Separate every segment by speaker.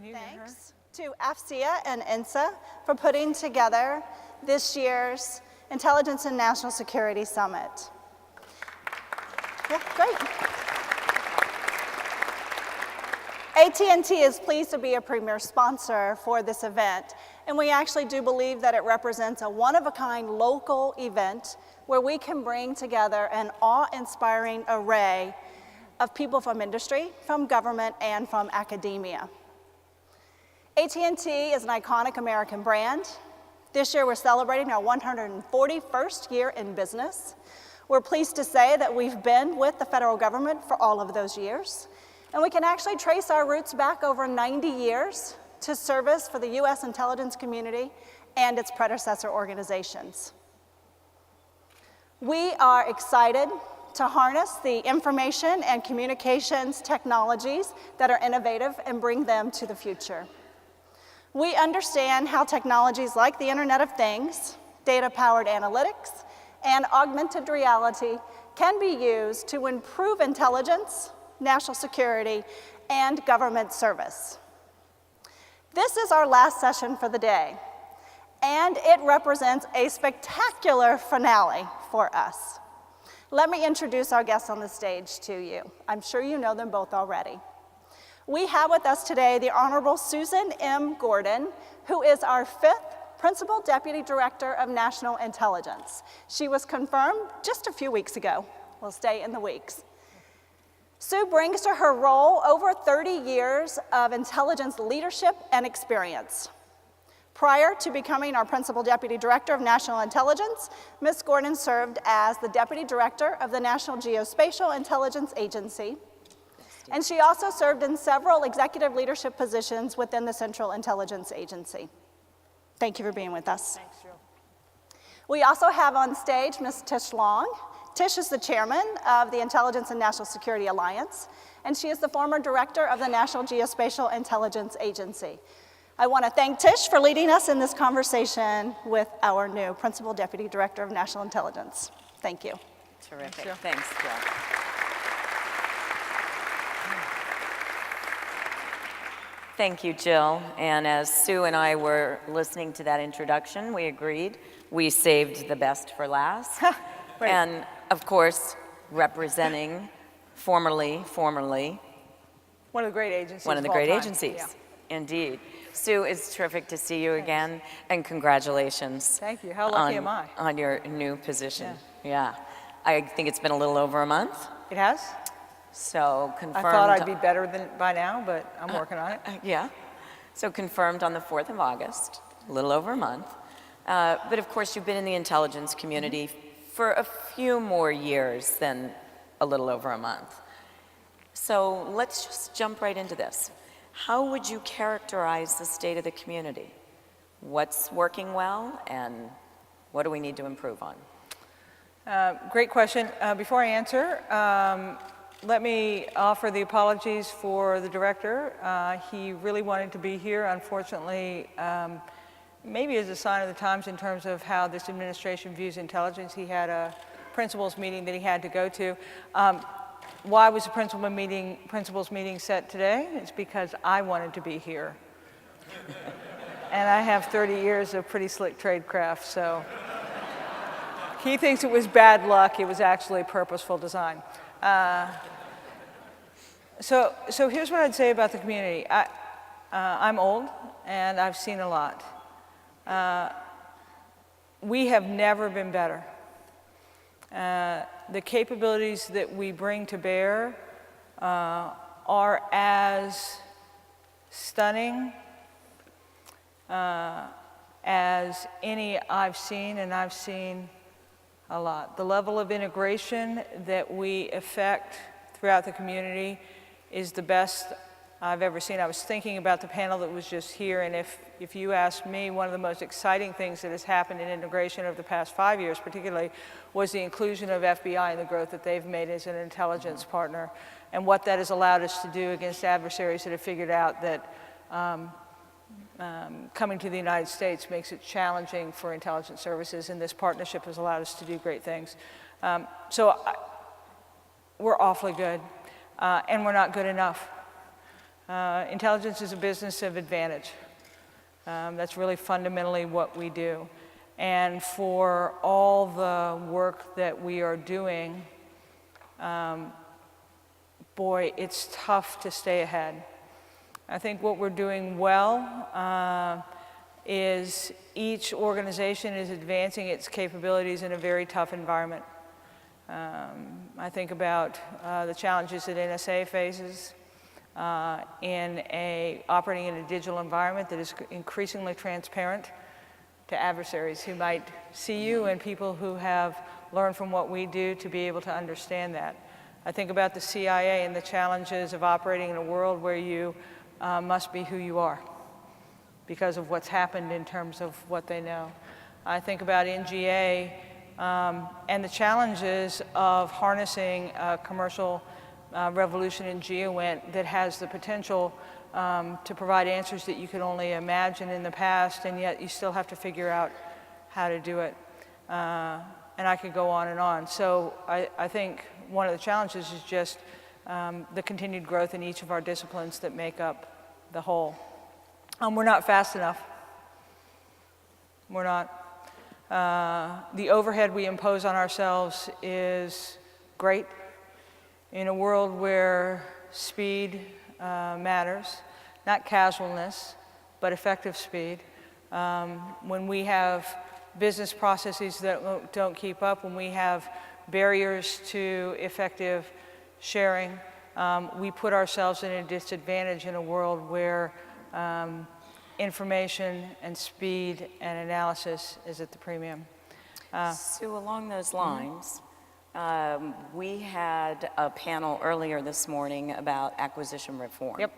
Speaker 1: Can you hear her?
Speaker 2: Thanks to AFCEA and INSA for putting together this year's Intelligence and National Security Summit. Yeah, great. AT&T is pleased to be a premier sponsor for this event, and we actually do believe that it represents a one-of-a-kind local event where we can bring together an awe-inspiring array of people from industry, from government, and from academia. AT&T is an iconic American brand. This year we're celebrating our 141st year in business. We're pleased to say that we've been with the federal government for all of those years. And we can actually trace our roots back over 90 years to service for the U.S. intelligence community and its predecessor organizations. We are excited to harness the information and communications technologies that are innovative and bring them to the future. We understand how technologies like the Internet of Things, data-powered analytics, and augmented reality can be used to improve intelligence, national security, and government service. This is our last session for the day, and it represents a spectacular finale for us. Let me introduce our guests on the stage to you. I'm sure you know them both already. We have with us today the Honorable Susan M. Gordon, who is our 5th Principal Deputy Director of National Intelligence. She was confirmed just a few weeks ago. We'll stay in the weeks. Sue brings to her role over 30 years of intelligence leadership and experience. Prior to becoming our Principal Deputy Director of National Intelligence, Ms. Gordon served as the Deputy Director of the National Geospatial Intelligence Agency, and she also served in several executive leadership positions within the Central Intelligence Agency. Thank you for being with us.
Speaker 1: Thanks, Jill.
Speaker 2: We also have on stage Ms. Tish Long. Tish is the chairman of the Intelligence and National Security Alliance, and she is the former director of the National Geospatial Intelligence Agency. I want to thank Tish for leading us in this conversation with our new Principal Deputy Director of National Intelligence. Thank you.
Speaker 3: Terrific. Thanks, Jill. Thank you, Jill. And as Sue and I were listening to that introduction, we agreed we saved the best for last.
Speaker 1: Right.
Speaker 3: And of course, representing formerly,
Speaker 1: One of the great agencies.
Speaker 3: one of the
Speaker 1: all
Speaker 3: great
Speaker 1: time.
Speaker 3: agencies.
Speaker 1: Yeah.
Speaker 3: Indeed. Sue, it's terrific to see you again, and congratulations.
Speaker 1: Tink you. How lucky am I?
Speaker 3: On your new position. Yeah. I think it's been a little over a month,
Speaker 1: It has?
Speaker 3: so confirmed.
Speaker 1: I thought I'd be better than by now, but I'm working on it.
Speaker 3: Yeah. So confirmed on the 4th of August, a little over a month. But of course, you've been in the intelligence community for a few more years than a little over a month. So let's just jump right into this. How would you characterize the state of the community? What's working well, and what do we need to improve on?
Speaker 1: Great question. Before I answer, let me offer the apologies for the director. He really wanted to be here. Unfortunately, maybe as a sign of the times in terms of how this administration views intelligence, he had a principals meeting that he had to go to. Why was the principals meeting set today? It's because I wanted to be here. And I have 30 years of pretty slick tradecraft, so he thinks it was bad luck. It was actually purposeful design. So here's what I'd say about the community. I'm old, and I've seen a lot. We have never been better. The capabilities that we bring to bear are as stunning as any I've seen, and I've seen a lot. The level of integration that we effect throughout the community is the best I've ever seen. I was thinking about the panel that was just here, and if you ask me, one of the most exciting things that has happened in integration over the past 5 years particularly was the inclusion of FBI and the growth that they've made as an intelligence partner, and what that has allowed us to do against adversaries that have figured out that coming to the United States makes it challenging for intelligence services, and this partnership has allowed us to do great things. We're awfully good, and we're not good enough. Intelligence is a business of advantage. That's really fundamentally what we do. And for all the work that we are doing, boy, it's tough to stay ahead. I think what we're doing well is each organization is advancing its capabilities in a very tough environment. I think about the challenges that NSA faces operating in a digital environment that is increasingly transparent to adversaries who might see you and people who have learned from what we do to be able to understand that. I think about the CIA and the challenges of operating in a world where you must be who you are because of what's happened in terms of what they know. I think about NGA and the challenges of harnessing a commercial revolution in GEOINT that has the potential to provide answers that you could only imagine in the past, and yet you still have to figure out how to do it. And I could go on and on. So I think one of the challenges is just the continued growth in each of our disciplines that make up the whole. We're not fast enough. We're not. The overhead we impose on ourselves is great. In a world where speed matters, not casualness, but effective speed. When we have business processes that don't keep up, when we have barriers to effective sharing, we put ourselves in a disadvantage in a world where information and speed and analysis is at the premium.
Speaker 3: So along those lines, we had a panel earlier this morning about acquisition reform.
Speaker 1: Yep.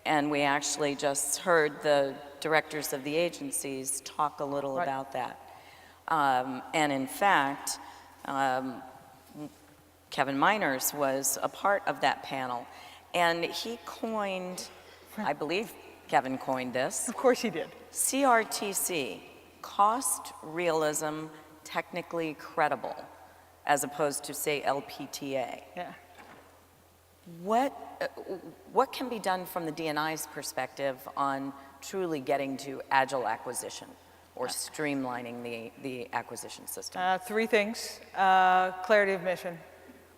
Speaker 3: And we actually just heard the directors of the agencies talk a little
Speaker 1: Right.
Speaker 3: about that. And in fact, Kevin Miners was a part of that panel. And he coined, I believe Kevin coined this,
Speaker 1: Of course he did.
Speaker 3: CRTC, cost realism technically credible, as opposed to, say, LPTA.
Speaker 1: Yeah.
Speaker 3: What can be done from the DNI's perspective on truly getting to agile acquisition or streamlining the acquisition system?
Speaker 1: Three things. Clarity of mission.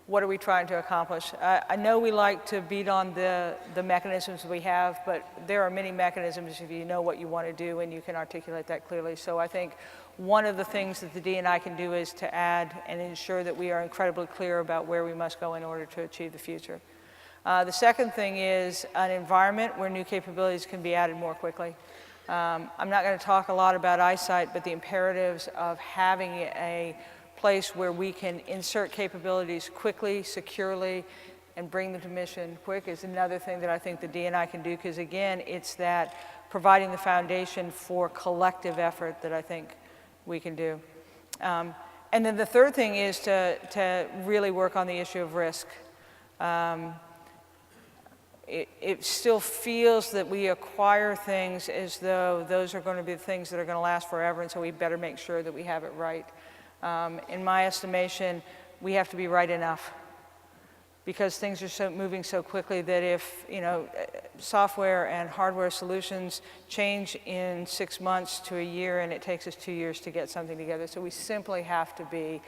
Speaker 1: What are we trying to accomplish? I know we like to beat on the mechanisms we have, but there are many mechanisms if you know what you want to do and you can articulate that clearly. So I think one of the things that the DNI can do is to add and ensure that we are incredibly clear about where we must go in order to achieve the future. The second thing is an environment where new capabilities can be added more quickly. I'm not going to talk a lot about eyesight, but the imperatives of having a place where we can insert capabilities quickly, securely, and bring them to mission quick is another thing that I think the DNI can do, because again, it's that providing the foundation for collective effort that I think we can do. And then the third thing is to really work on the issue of risk. It still feels that we acquire things as though those are going to be the things that are going to last forever, and so we better make sure that we have it right. In my estimation, we have to be right enough, because things are moving so quickly that if software and hardware solutions change in 6 months to a year, and it takes us 2 years to get something together. So we simply have to be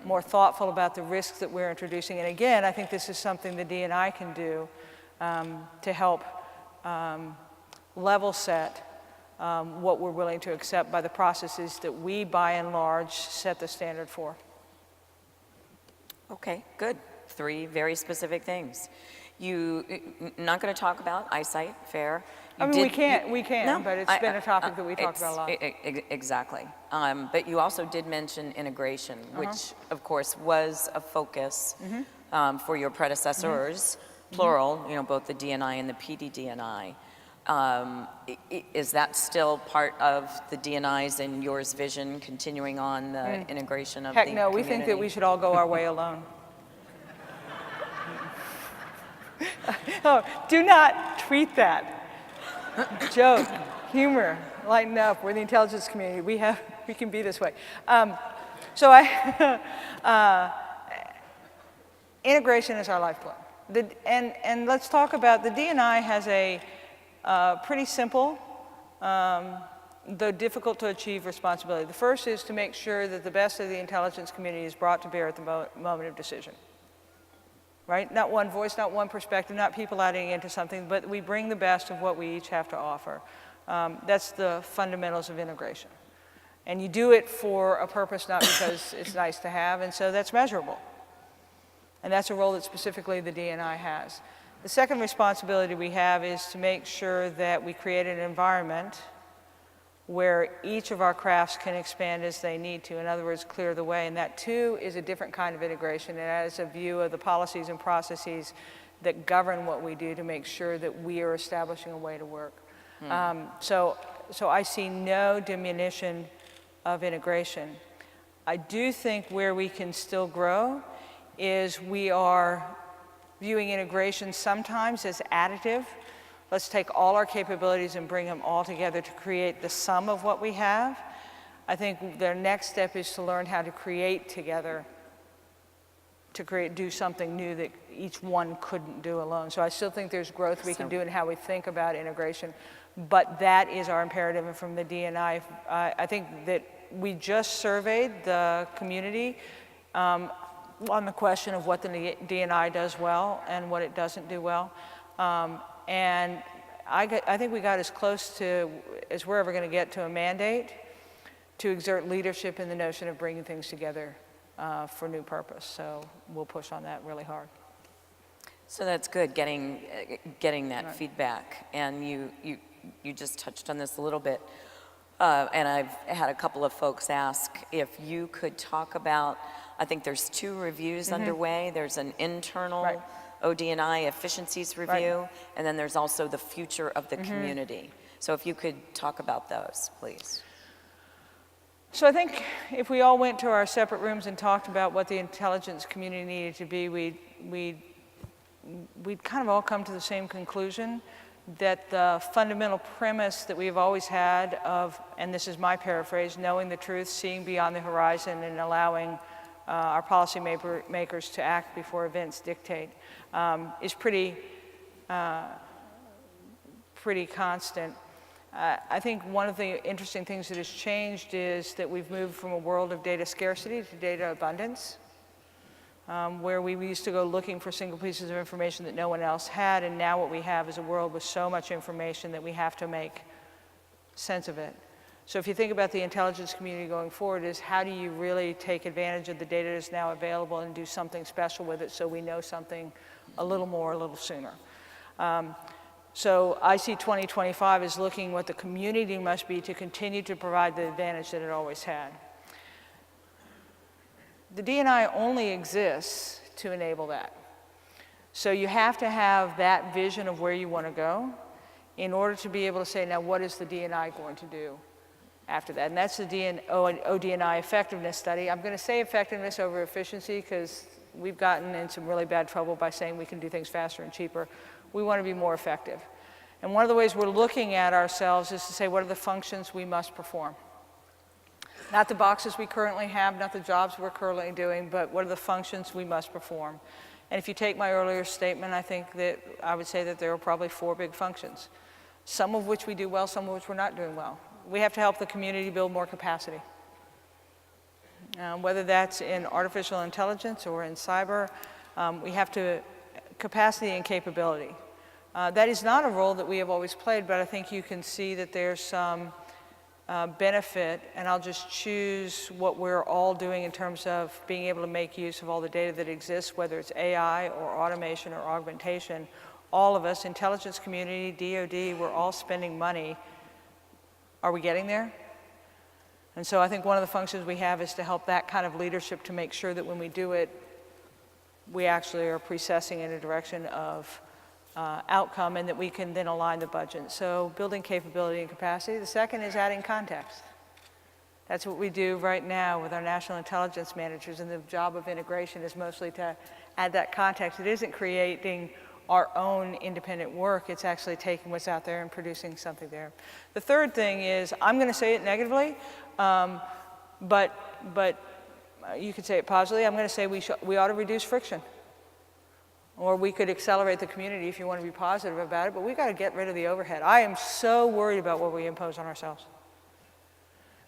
Speaker 1: more thoughtful about the risks that we're introducing. And again, I think this is something the DNI can do to help level set what we're willing to accept by the processes that we, by and large, set the standard for.
Speaker 3: Okay, good. 3 very specific things. You not going to talk about eyesight, fair.
Speaker 1: We can, but it's been a topic that we talked about a lot.
Speaker 3: Exactly. But you also did mention integration, which of course was a focus for your predecessors, plural, both the DNI and the PDDNI. Is that still part of the DNI's and yours vision, continuing on the integration of the
Speaker 1: Heck no, we think that we should all go our way alone. Oh, do not tweet that. Joke, humor, lighten up. We're the intelligence community. We can be this way. Integration is our lifeblood. And let's talk about, the DNI has a pretty simple, though difficult to achieve responsibility. The first is to make sure that the best of the intelligence community is brought to bear at the moment of decision. Right? Not one voice, not one perspective, not people adding into something, but we bring the best of what we each have to offer. That's the fundamentals of integration. And you do it for a purpose, not because it's nice to have, and so that's measurable. And that's a role that specifically the DNI has. The second responsibility we have is to make sure that we create an environment where each of our crafts can expand as they need to. In other words, clear the way. And that, too, is a different kind of integration. And that is a view of the policies and processes that govern what we do to make sure that we are establishing a way to work. So I see no diminution of integration. I do think where we can still grow is we are viewing integration sometimes as additive. Let's take all our capabilities and bring them all together to create the sum of what we have. I think their next step is to learn how to create together, to do something new that each one couldn't do alone. So I still think there's growth we can do in how we think about integration, but that is our imperative. And from the DNI, I think that we just surveyed the community on the question of what the DNI does well and what it doesn't do well. And I think we got as close to as we're ever going to get to a mandate to exert leadership in the notion of bringing things together for new purpose. So we'll push on that really hard.
Speaker 3: So that's good, getting that feedback. And you just touched on this a little bit. And I've had a couple of folks ask if you could talk about, I think there's 2 reviews underway. There's an internal ODNI efficiencies review, and then there's also the future of the community. So if you could talk about those, please.
Speaker 1: So I think if we all went to our separate rooms and talked about what the intelligence community needed to be, we'd kind of all come to the same conclusion, that the fundamental premise that we've always had of, and this is my paraphrase, knowing the truth, seeing beyond the horizon, and allowing our policy makers to act before events dictate, is pretty constant. I think one of the interesting things that has changed is that we've moved from a world of data scarcity to data abundance, where we used to go looking for single pieces of information that no one else had, and now what we have is a world with so much information that we have to make sense of it. So if you think about the intelligence community going forward, is how do you really take advantage of the data that is now available and do something special with it so we know something a little more, a little sooner. So I see 2025 as looking what the community must be to continue to provide the advantage that it always had. The DNI only exists to enable that. So you have to have that vision of where you want to go in order to be able to say, now what is the DNI going to do after that? And that's the ODNI effectiveness study. I'm going to say effectiveness over efficiency because we've gotten in some really bad trouble by saying we can do things faster and cheaper. We want to be more effective. And one of the ways we're looking at ourselves is to say, what are the functions we must perform? Not the boxes we currently have, not the jobs we're currently doing, but what are the functions we must perform? And if you take my earlier statement, I think that I would say that there are probably 4 big functions, some of which we do well, some of which we're not doing well. We have to help the community build more capacity. Whether that's in artificial intelligence or in cyber, we have to, capacity and capability. That is not a role that we have always played, but I think you can see that there's some benefit, and I'll just choose what we're all doing in terms of being able to make use of all the data that exists, whether it's AI or automation or augmentation. All of us, intelligence community, DoD, we're all spending money. Are we getting there? And so I think one of the functions we have is to help that kind of leadership to make sure that when we do it, we actually are precessing in a direction of outcome and that we can then align the budget. So building capability and capacity. The second is adding context. That's what we do right now with our national intelligence managers, and the job of integration is mostly to add that context. It isn't creating our own independent work, it's actually taking what's out there and producing something there. The third thing is, I'm going to say it negatively, but you could say it positively. I'm going to say we ought to reduce friction. Or we could accelerate the community if you want to be positive about it, but we've got to get rid of the overhead. I am so worried about what we impose on ourselves.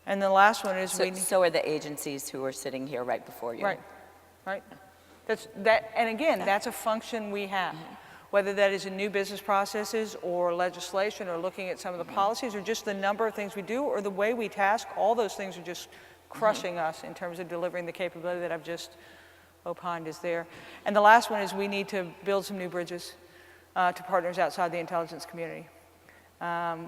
Speaker 1: And the last one is
Speaker 3: So are the agencies who are sitting here right before you.
Speaker 1: Right, right. And again, that's a function we have. Whether that is in new business processes or legislation or looking at some of the policies or just the number of things we do or the way we task, all those things are just crushing us in terms of delivering the capability that I've just opined is there. And the last one is we need to build some new bridges to partners outside the intelligence community.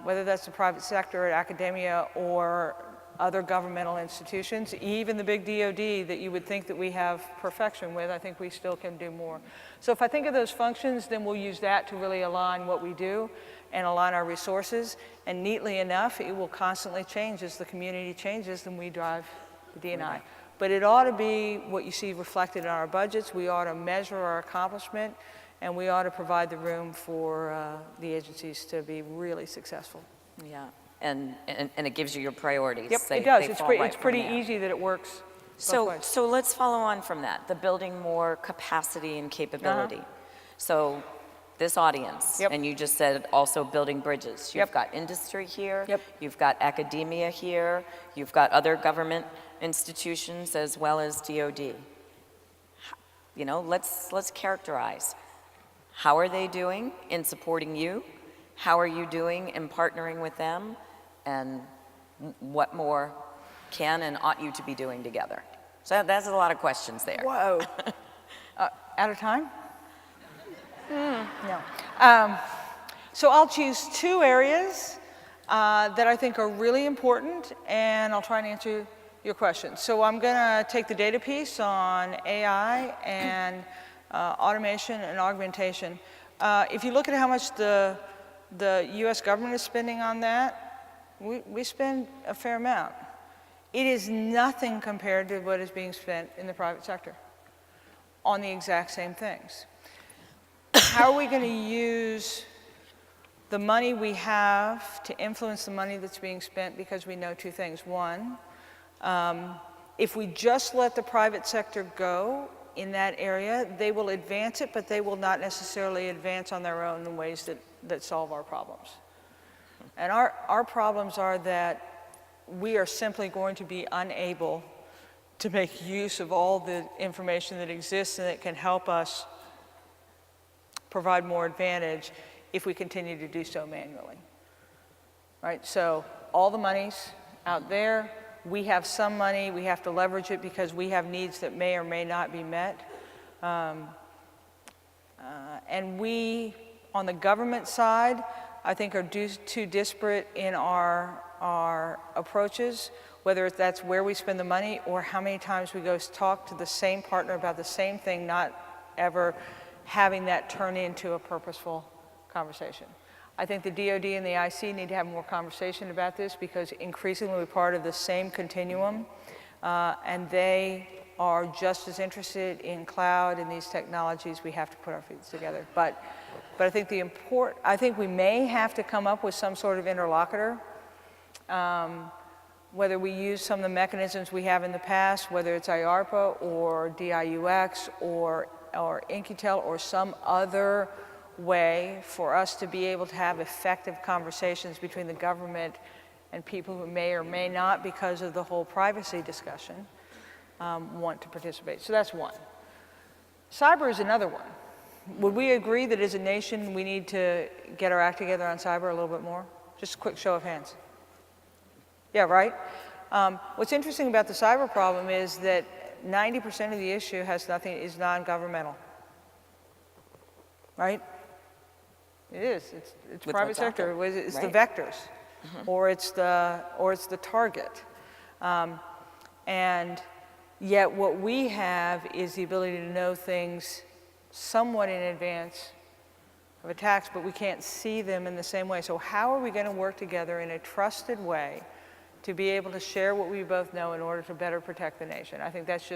Speaker 1: Whether that's the private sector or academia or other governmental institutions, even the big DoD that you would think that we have perfection with, I think we still can do more. So if I think of those functions, then we'll use that to really align what we do and align our resources. And neatly enough, it will constantly change as the community changes, then we drive the DNI. But it ought to be what you see reflected in our budgets. We ought to measure our accomplishment, and we ought to provide the room for the agencies to be really successful.
Speaker 3: Yeah. And it gives you your priorities.
Speaker 1: Yep, it does. It's pretty easy that it works both ways.
Speaker 3: So let's follow on from that, the building more capacity and capability. So this audience, and you just said also building bridges. You've got industry here, you've got academia here, you've got other government institutions as well as DoD. You know, let's characterize. How are they doing in supporting you? How are you doing in partnering with them? And what more can and ought you to be doing together? So that's a lot of questions there.
Speaker 1: Whoa. Out of time? No. So I'll choose two areas that I think are really important, and I'll try and answer your question. So I'm going to take the data piece on AI and automation and augmentation. If you look at how much the U.S. government is spending on that, we spend a fair amount. It is nothing compared to what is being spent in the private sector on the exact same things. How are we going to use the money we have to influence the money that's being spent? Because we know two things. One, if we just let the private sector go in that area, they will advance it, but they will not necessarily advance on their own in ways that solve our problems. And our problems are that we are simply going to be unable to make use of all the information that exists and that can help us provide more advantage if we continue to do so manually. Right? So all the money's out there. We have some money. We have to leverage it because we have needs that may or may not be met. And we, on the government side, I think are too disparate in our approaches, whether that's where we spend the money or how many times we go talk to the same partner about the same thing, not ever having that turn into a purposeful conversation. I think the DoD and the IC need to have more conversation about this because increasingly we're part of the same continuum, and they are just as interested in cloud and these technologies. We have to put our feet together. But I think I think we may have to come up with some sort of interlocutor, whether we use some of the mechanisms we have in the past, whether it's IARPA or DIUX or InQtel or some other way for us to be able to have effective conversations between the government and people who may or may not, because of the whole privacy discussion, want to participate. So that's one. Cyber is another one. Would we agree that as a nation we need to get our act together on cyber a little bit more? Just a quick show of hands. Yeah, right? What's interesting about the cyber problem is that 90% of the issue is non-governmental. Right? It is. It's private sector. It's right. The vectors, or it's the target, and yet what we have is the ability to know things somewhat in advance of attacks, but we can't see them in the same way. So how are we going to work together in a trusted way to be able to share what we both know in order to better protect the nation? I think that's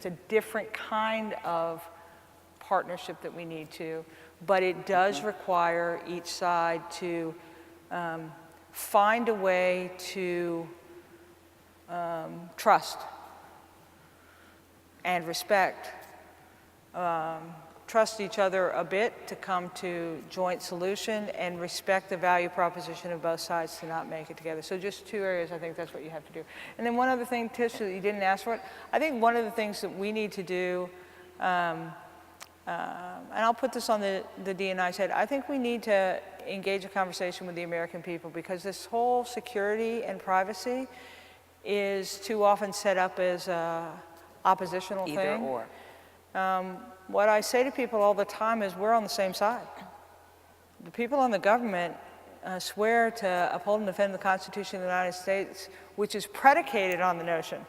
Speaker 1: a different kind of partnership that we need to, but it does require each side to find a way to trust and respect trust each other a bit to come to joint solution and respect the value proposition of both sides to not make it together. So just 2 areas, I think that's what you have to do. And then one other thing, Tish, that you didn't ask for it, I think one of the things that we need to do, and I'll put this on the DNI side, I think we need to engage a conversation with the American people, because this whole security and privacy is too often set up as a oppositional
Speaker 3: Either
Speaker 1: thing.
Speaker 3: or.
Speaker 1: What I say to people all the time is we're on the same side. The people in the government swear to uphold and defend the Constitution of the United States, which is predicated on the notion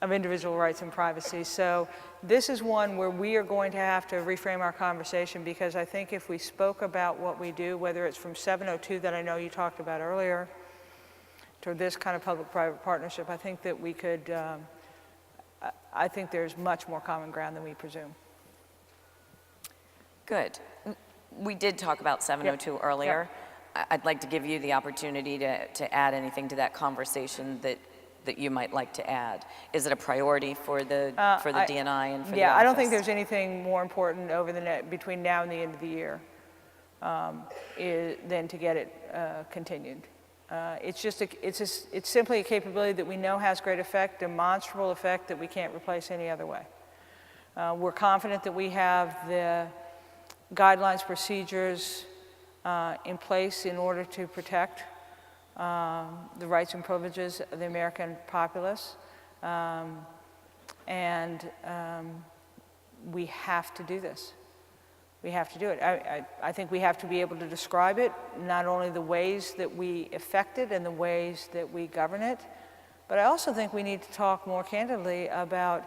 Speaker 1: of individual rights and privacy. So this is one where we are going to have to reframe our conversation, because I think if we spoke about what we do, whether it's from 702 that I know you talked about earlier, to this kind of public-private partnership, I think that we could, I think there's much more common ground than we presume.
Speaker 3: Good. We did talk about 702 earlier. I'd like to give you the opportunity to add anything to that conversation that you might like to add. Is it a priority for the DNI and for the
Speaker 1: Yeah, I don't think
Speaker 3: office?
Speaker 1: there's anything more important over between now and the end of the year than to get it continued. It's simply a capability that we know has great effect, demonstrable effect that we can't replace any other way. We're confident that we have the guidelines, procedures in place in order to protect the rights and privileges of the American populace, and we have to do this. We have to do it. I think we have to be able to describe it, not only the ways that we affect it and the ways that we govern it, but I also think we need to talk more candidly about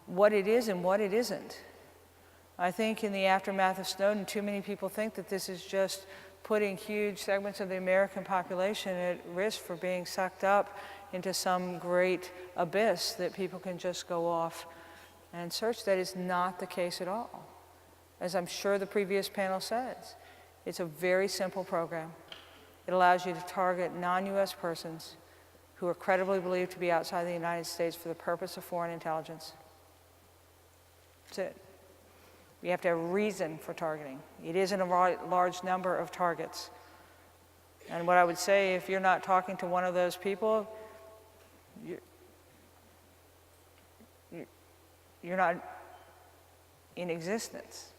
Speaker 1: what it is and what it isn't. I think in the aftermath of Snowden, too many people think that this is just putting huge segments of the American population at risk for being sucked up into some great abyss that people can just go off and search. That is not the case at all. As I'm sure the previous panel says, it's a very simple program. It allows you to target non-US persons who are credibly believed to be outside the United States for the purpose of foreign intelligence. That's it. You have to have reason for targeting. It isn't a large number of targets. And what I would say, if you're not talking to one of those people, you're not in existence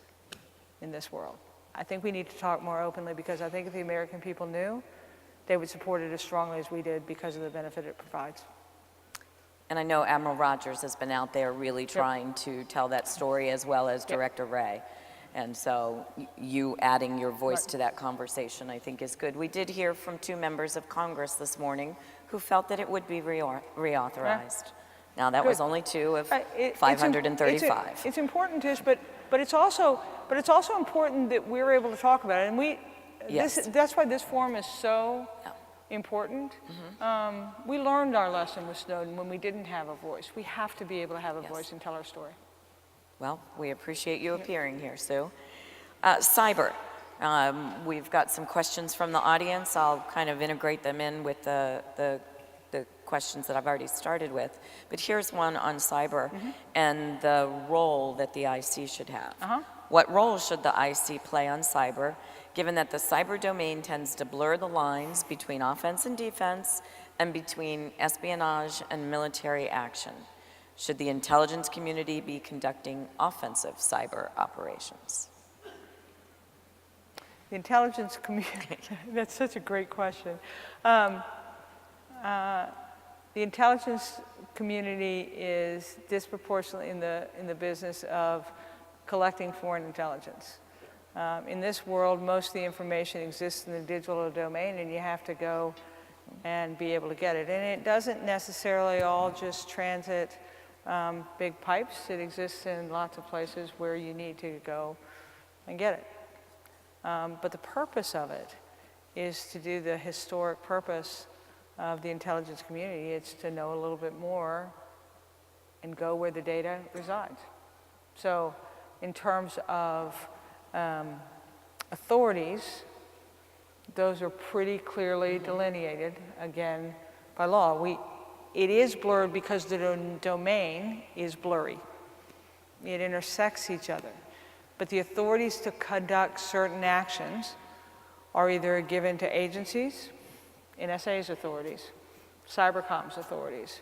Speaker 1: in this world. I think we need to talk more openly, because I think if the American people knew, they would support it as strongly as we did because of the benefit it provides.
Speaker 3: And I know Admiral Rogers has been out there really trying to tell that story, as well as Director Wray. And so you adding your voice to that conversation, I think, is good. We did hear from 2 members of Congress this morning who felt that it would be reauthorized. Now, that was only 2 of 535.
Speaker 1: It's important, Tish, but it's also important that we're able to talk about it. And that's why this forum is so important. We learned our lesson with Snowden when we didn't have a voice. We have to be able to have a voice and tell our story.
Speaker 3: Well, we appreciate you appearing here, Sue. Cyber. We've got some questions from the audience. I'll kind of integrate them in with the questions that I've already started with. But here's one on cyber and the role that the IC should have. What role should the IC play on cyber, given that the cyber domain tends to blur the lines between offense and defense and between espionage and military action? Should the intelligence community be conducting offensive cyber operations?
Speaker 1: The intelligence community, that's such a great question. The intelligence community is disproportionately in the business of collecting foreign intelligence. In this world, most of the information exists in the digital domain, and you have to go and be able to get it. And it doesn't necessarily all just transit big pipes. It exists in lots of places where you need to go and get it. But the purpose of it is to do the historic purpose of the intelligence community. It's to know a little bit more and go where the data resides. So in terms of authorities, those are pretty clearly delineated, again, by law. It is blurred because the domain is blurry. It intersects each other. But the authorities to conduct certain actions are either given to agencies, NSA's authorities, cybercom's authorities,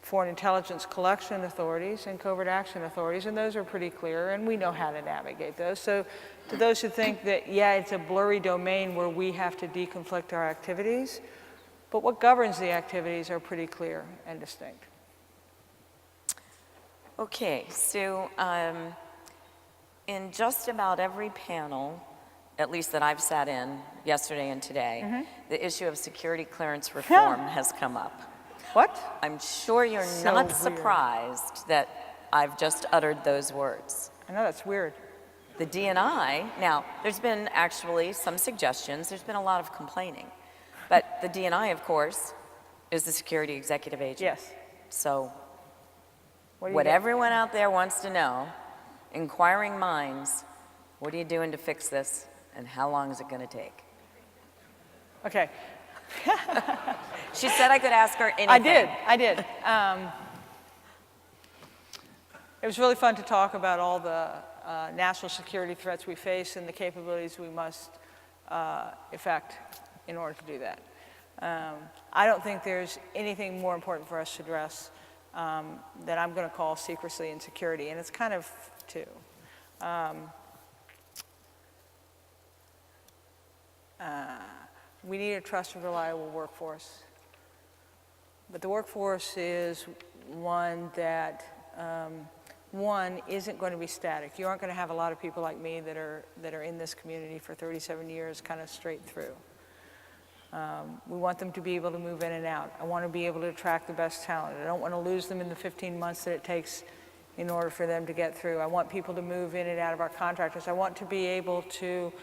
Speaker 1: foreign intelligence collection authorities, and covert action authorities, and those are pretty clear, and we know how to navigate those. So to those who think that, yeah, it's a blurry domain where we have to deconflict our activities, but what governs the activities are pretty clear and distinct.
Speaker 3: Okay, so in just about every panel, at least that I've sat in yesterday and today, the issue of security clearance reform has come up.
Speaker 1: What?
Speaker 3: I'm sure you're
Speaker 1: So
Speaker 3: not
Speaker 1: weird.
Speaker 3: surprised that I've just uttered those words.
Speaker 1: I know that's weird.
Speaker 3: The DNI, now, there's been actually some suggestions, there's been a lot of complaining, but the DNI, of course, is the security executive agent.
Speaker 1: Yes.
Speaker 3: So
Speaker 1: What
Speaker 3: what everyone out there wants to know, inquiring minds, what are you doing to fix this, and how long is it going to take?
Speaker 1: Okay.
Speaker 3: She said I could ask her anything.
Speaker 1: I did. It was really fun to talk about all the national security threats we face and the capabilities we must effect in order to do that. I don't think there's anything more important for us to address that I'm going to call secrecy and security, and it's kind of two. We need a trusted, reliable workforce. But the workforce is one that, isn't going to be static. You aren't going to have a lot of people like me that are in this community for 37 years, kind of straight through. We want them to be able to move in and out. I want to be able to attract the best talent. I don't want to lose them in the 15 months that it takes in order for them to get through. I want people to move in and out of our contractors. I want to be able to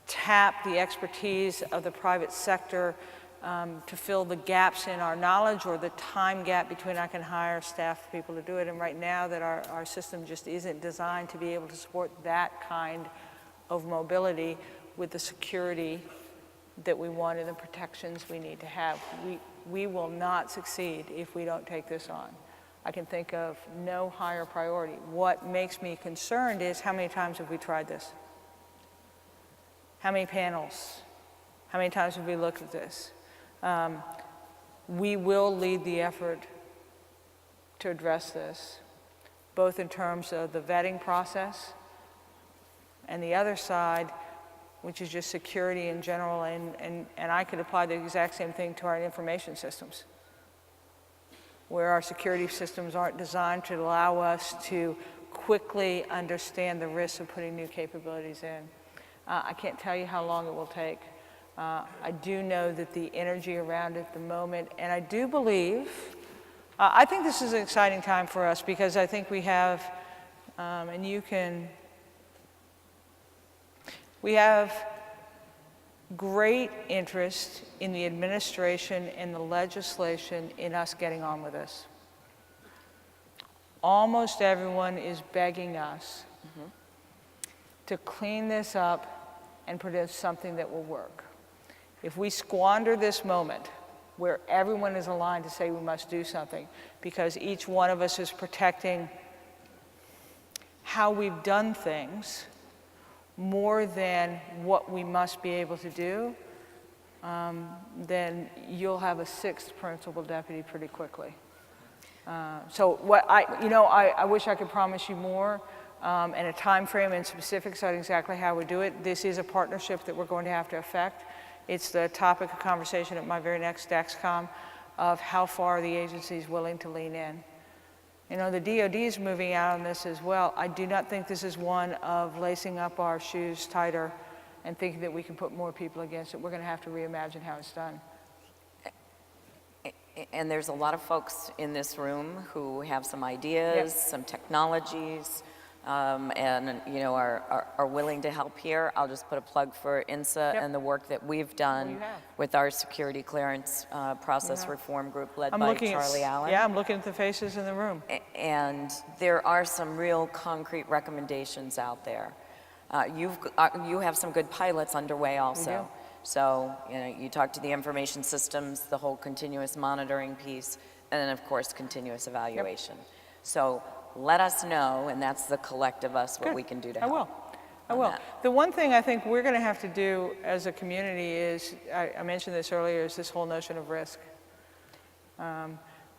Speaker 1: tap the expertise of the private sector to fill the gaps in our knowledge or the time gap between I can hire staff people to do it. And right now that our system just isn't designed to be able to support that kind of mobility with the security that we want and the protections we need to have. We will not succeed if we don't take this on. I can think of no higher priority. What makes me concerned is how many times have we tried this? How many panels? How many times have we looked at this? We will lead the effort to address this, both in terms of the vetting process and the other side, which is just security in general, and I could apply the exact same thing to our information systems, where our security systems aren't designed to allow us to quickly understand the risks of putting new capabilities in. I can't tell you how long it will take. I do know that the energy around it at the moment, and I do believe, I think this is an exciting time for us because I think we have, we have great interest in the administration and the legislation in us getting on with this. Almost everyone is begging us to clean this up and produce something that will work. If we squander this moment where everyone is aligned to say we must do something because each one of us is protecting how we've done things more than what we must be able to do, then you'll have a sixth principal deputy pretty quickly. So what I wish I could promise you more and a time frame and specifics on exactly how we do it. This is a partnership that we're going to have to affect. It's the topic of conversation at my very next DEXCOM of how far the agency is willing to lean in. You know, the DOD is moving out on this as well. I do not think this is one of lacing up our shoes tighter and thinking that we can put more people against it. We're going to have to reimagine how it's done.
Speaker 3: And there's a lot of folks in this room who have some ideas, some technologies, and are willing to help here. I'll just put a plug for INSA and the work that we've done with our security clearance process reform group led by Charlie Allen.
Speaker 1: Yeah, I'm looking at the faces in the room.
Speaker 3: And there are some real concrete recommendations out there. You have some good pilots underway also. So, you talk to the information systems, the whole continuous monitoring piece, and then of course continuous evaluation. So let us know, and that's the collective us, what
Speaker 1: Good.
Speaker 3: we can do to
Speaker 1: I
Speaker 3: help.
Speaker 1: will. I
Speaker 3: on
Speaker 1: will.
Speaker 3: that.
Speaker 1: The one thing I think we're going to have to do as a community is, I mentioned this earlier, is this whole notion of risk.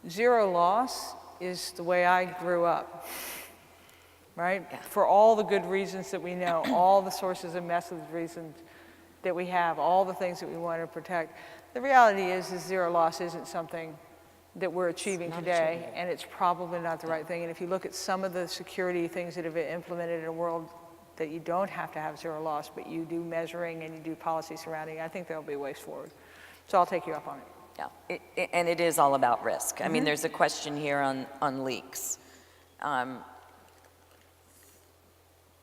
Speaker 1: Zero loss is the way I grew up, right?
Speaker 3: Yeah.
Speaker 1: For all the good reasons that we know, all the sources of methods reasons that we have, all the things that we want to protect. The reality is zero loss isn't something that we're achieving today, and it's probably not the right thing. And if you look at some of the security things that have been implemented in a world that you don't have to have zero loss, but you do measuring and you do policy surrounding, I think there'll be ways forward. So I'll take you up on it.
Speaker 3: Yeah, and it is all about risk. I mean, there's a question here on leaks.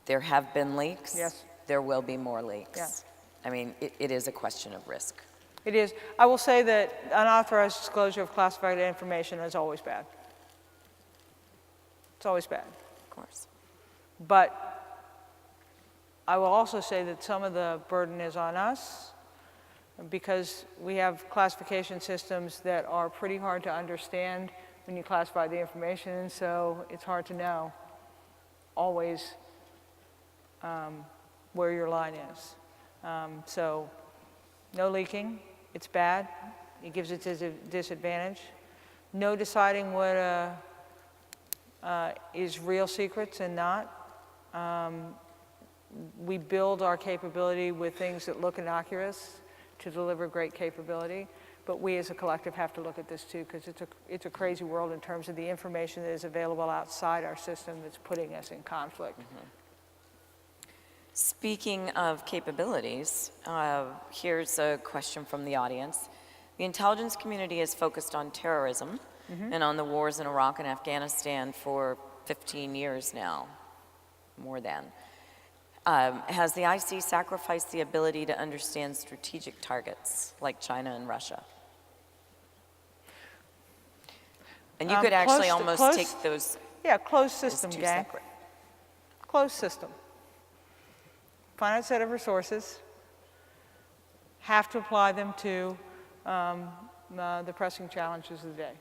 Speaker 3: There have been leaks.
Speaker 1: Yes.
Speaker 3: There will be more leaks.
Speaker 1: Yes.
Speaker 3: I mean, it is a question of risk.
Speaker 1: It is. I will say that unauthorized disclosure of classified information is always bad. It's always bad.
Speaker 3: Of course.
Speaker 1: But I will also say that some of the burden is on us because we have classification systems that are pretty hard to understand when you classify the information, and so it's hard to know always where your line is. So no leaking, it's bad, it gives it a disadvantage. No deciding what is real secrets and not. We build our capability with things that look innocuous to deliver great capability, but we as a collective have to look at this too, because it's a crazy world in terms of the information that is available outside our system that's putting us in conflict.
Speaker 3: Speaking of capabilities, here's a question from the audience. The intelligence community is focused on terrorism and on the wars in Iraq and Afghanistan for 15 years now, more than. Has the IC sacrificed the ability to understand strategic targets like China and Russia? And you could actually almost take those
Speaker 1: Yeah, closed
Speaker 3: as
Speaker 1: system,
Speaker 3: two
Speaker 1: gang.
Speaker 3: separate.
Speaker 1: Closed system. Finite set of resources, have to apply them to the pressing challenges of the day.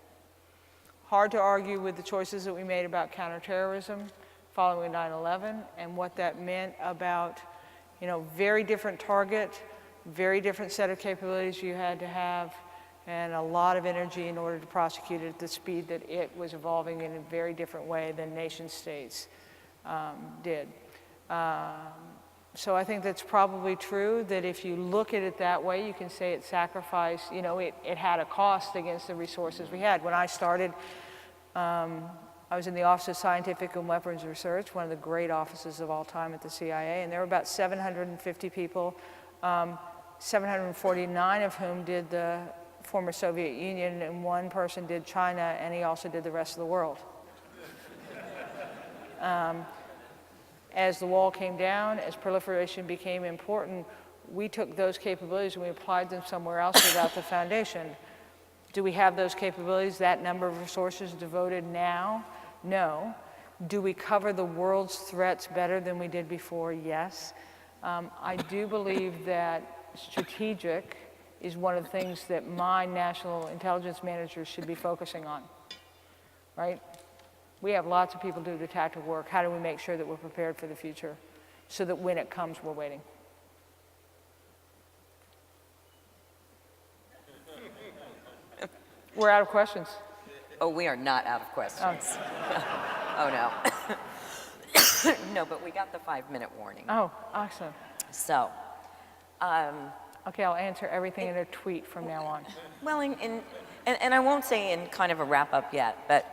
Speaker 1: Hard to argue with the choices that we made about counterterrorism following 9/11 and what that meant about, very different target, very different set of capabilities you had to have, and a lot of energy in order to prosecute it at the speed that it was evolving in a very different way than nation states did. So I think that's probably true, that if you look at it that way, you can say it sacrificed, it had a cost against the resources we had. When I started, I was in the Office of Scientific and Weapons Research, one of the great offices of all time at the CIA, and there were about 750 people, 749 of whom did the former Soviet Union, and one person did China, and he also did the rest of the world. As the wall came down, as proliferation became important, we took those capabilities and we applied them somewhere else without the foundation. Do we have those capabilities, that number of resources devoted now? No. Do we cover the world's threats better than we did before? Yes. I do believe that strategic is one of the things that my national intelligence managers should be focusing on, right? We have lots of people do the tactical work. How do we make sure that we're prepared for the future so that when it comes, we're waiting? We're out of questions.
Speaker 3: Oh, we are not out of questions. Oh, no. No, but we got the 5-minute warning.
Speaker 1: Oh, awesome.
Speaker 3: So,
Speaker 1: Okay, I'll answer everything in a tweet from now on.
Speaker 3: well, and I won't say in kind of a wrap-up yet, but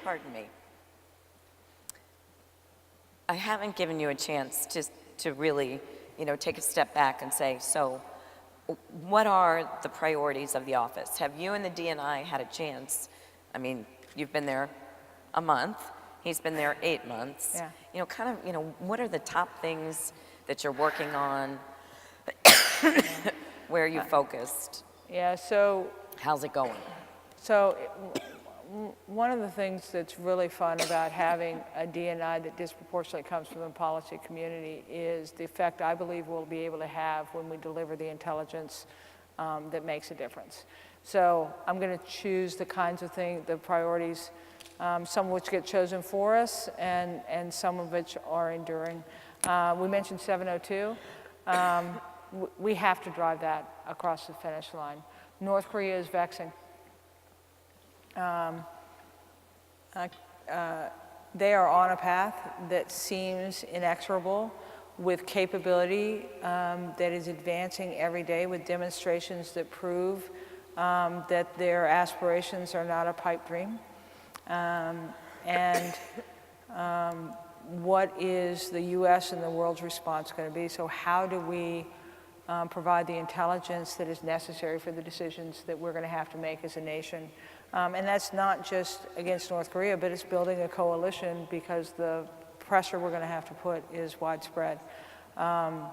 Speaker 3: pardon me. I haven't given you a chance to really, take a step back and say, so what are the priorities of the office? Have you and the DNI had a chance? I mean, you've been there a month. He's been there 8 months.
Speaker 1: Yeah.
Speaker 3: What are the top things that you're working on? Where are you focused?
Speaker 1: Yeah, so
Speaker 3: How's it going?
Speaker 1: One of the things that's really fun about having a DNI that disproportionately comes from the policy community is the effect I believe we'll be able to have when we deliver the intelligence that makes a difference. So I'm going to choose the kinds of things, the priorities, some of which get chosen for us and some of which are enduring. We mentioned 702. We have to drive that across the finish line. North Korea is vexing. They are on a path that seems inexorable with capability that is advancing every day with demonstrations that prove that their aspirations are not a pipe dream. What is the US and the world's response going to be? So how do we provide the intelligence that is necessary for the decisions that we're going to have to make as a nation? And that's not just against North Korea, but it's building a coalition because the pressure we're going to have to put is widespread. Iran,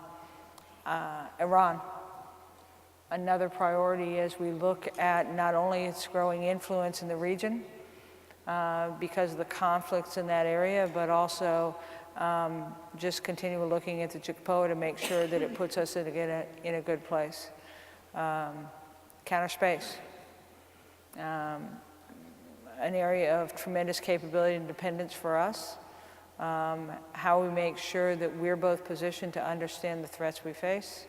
Speaker 1: another priority as we look at not only its growing influence in the region because of the conflicts in that area, but also just continue looking at the JCPOA to make sure that it puts us in a good place. Counter space. An area of tremendous capability and dependence for us. How we make sure that we're both positioned to understand the threats we face,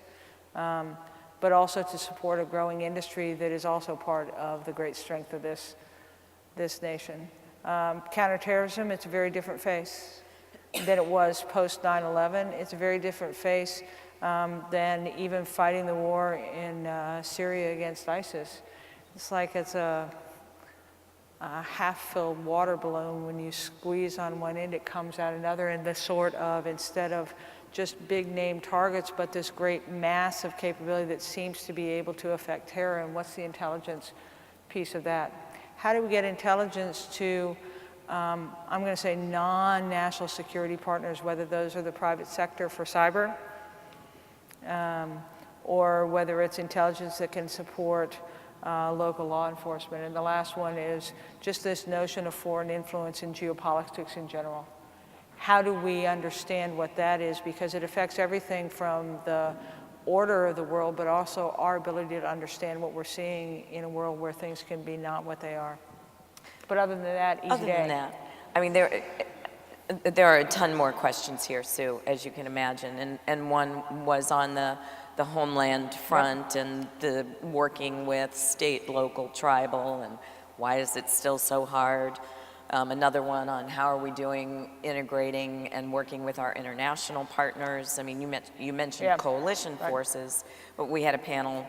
Speaker 1: but also to support a growing industry that is also part of the great strength of this nation. Counterterrorism, it's a very different face than it was post 9/11. It's a very different face than even fighting the war in Syria against ISIS. It's like it's a half-filled water balloon. When you squeeze on one end, it comes out another, and the sort of, instead of just big name targets, but this great mass of capability that seems to be able to affect terror. And what's the intelligence piece of that? How do we get intelligence to, I'm going to say, non-national security partners, whether those are the private sector for cyber, or whether it's intelligence that can support local law enforcement. And the last one is just this notion of foreign influence in geopolitics in general. How do we understand what that is? Because it affects everything from the order of the world, but also our ability to understand what we're seeing in a world where things can be not what they are. But other than that, easy
Speaker 3: Other
Speaker 1: day.
Speaker 3: than that, I mean, there are a ton more questions here, Sue, as you can imagine. And one was on the homeland front and the working with state, local, tribal, and why is it still so hard? Another one on how are we doing integrating and working with our international partners. I mean, you mentioned coalition forces, but we had a panel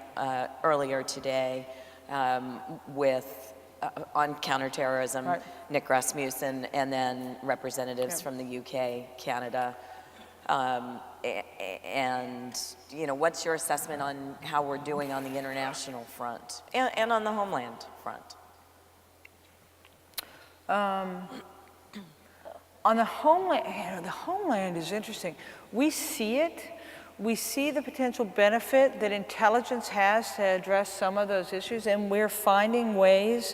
Speaker 3: earlier today on counterterrorism, Nick Rasmussen, and then representatives from the UK, Canada. And, you know, what's your assessment on how we're doing on the international front and on the homeland front?
Speaker 1: On the homeland, the homeland is interesting. We see it. We see the potential benefit that intelligence has to address some of those issues, and we're finding ways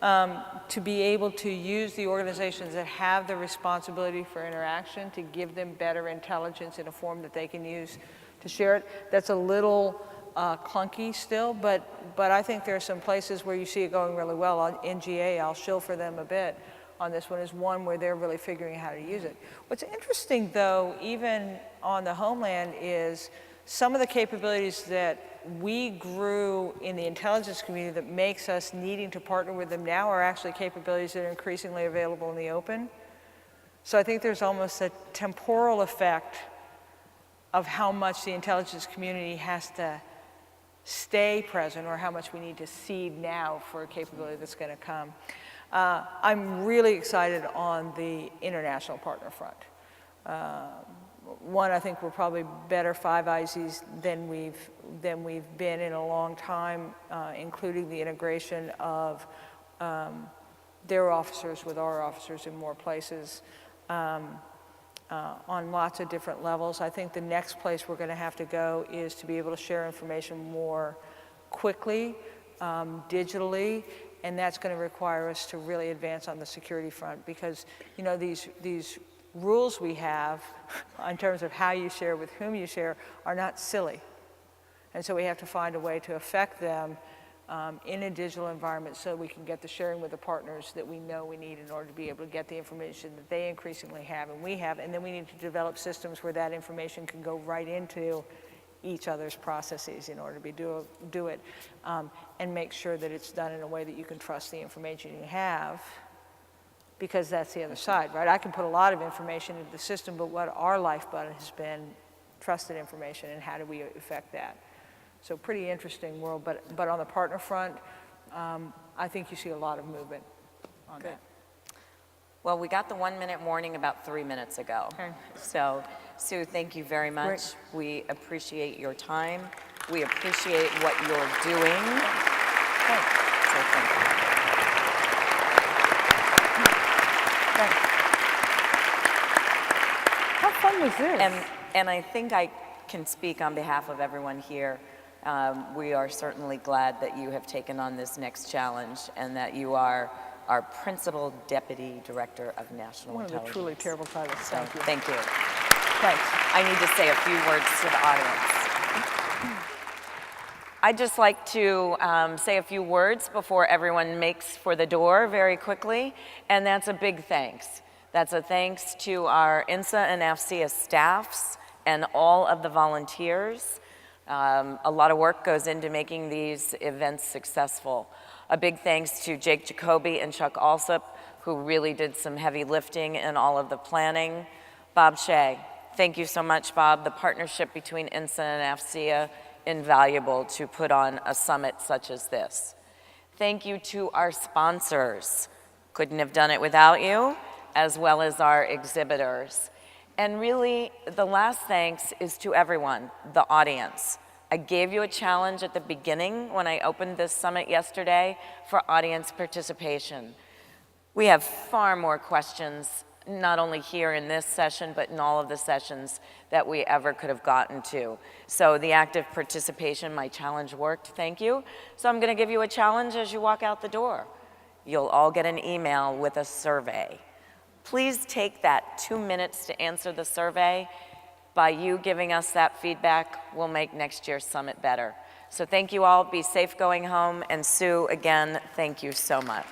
Speaker 1: to be able to use the organizations that have the responsibility for interaction to give them better intelligence in a form that they can use to share it. That's a little clunky still, but I think there are some places where you see it going really well. On NGA, I'll shill for them a bit on this one, is one where they're really figuring out how to use it. What's interesting, though, even on the homeland, is some of the capabilities that we grew in the intelligence community that makes us needing to partner with them now are actually capabilities that are increasingly available in the open. So I think there's almost a temporal effect of how much the intelligence community has to stay present or how much we need to seed now for a capability that's going to come. I'm really excited on the international partner front. One, I think we're probably better Five Eyesies than we've been in a long time, including the integration of their officers with our officers in more places on lots of different levels. I think the next place we're going to have to go is to be able to share information more quickly, digitally, and that's going to require us to really advance on the security front because, you know, these rules we have in terms of how you share, with whom you share, are not silly. And so we have to find a way to affect them in a digital environment so we can get the sharing with the partners that we know we need in order to be able to get the information that they increasingly have and we have. And then we need to develop systems where that information can go right into each other's processes in order to do it, and make sure that it's done in a way that you can trust the information you have, because that's the other side, right? I can put a lot of information into the system, but what our lifeblood has been trusted information, and how do we affect that? So pretty interesting world, but on the partner front, I think you see a lot of movement on that.
Speaker 3: Well, we got the 1-minute warning about 3 minutes ago.
Speaker 1: Okay.
Speaker 3: So, Sue, thank you very much.
Speaker 1: Great.
Speaker 3: We appreciate your time. We appreciate what you're doing.
Speaker 1: Thanks.
Speaker 3: So thank you.
Speaker 1: Thanks. How fun was this?
Speaker 3: And I think I can speak on behalf of everyone here. We are certainly glad that you have taken on this next challenge and that you are our Principal Deputy Director of National
Speaker 1: One of
Speaker 3: Intelligence.
Speaker 1: the truly terrible titles.
Speaker 3: So,
Speaker 1: Thank you.
Speaker 3: thank you.
Speaker 1: Thanks.
Speaker 3: I need to say a few words to the audience. I'd just like to say a few words before everyone makes for the door very quickly, and that's a big thanks. That's a thanks to our INSA and AFCEA staffs and all of the volunteers. A lot of work goes into making these events successful. A big thanks to Jake Jacoby and Chuck Alsop, who really did some heavy lifting in all of the planning. Bob Shea, thank you so much, Bob. The partnership between INSA and AFCEA, invaluable to put on a summit such as this. Thank you to our sponsors. Couldn't have done it without you, as well as our exhibitors. And really, the last thanks is to everyone, the audience. I gave you a challenge at the beginning when I opened this summit yesterday for audience participation. We have far more questions, not only here in this session, but in all of the sessions that we ever could have gotten to. So the active participation, my challenge worked, thank you. So I'm gonna give you a challenge as you walk out the door. You'll all get an email with a survey. Please take that 2 minutes to answer the survey. By you giving us that feedback, we'll make next year's summit better. So thank you all, be safe going home, and Sue, again, thank you so much.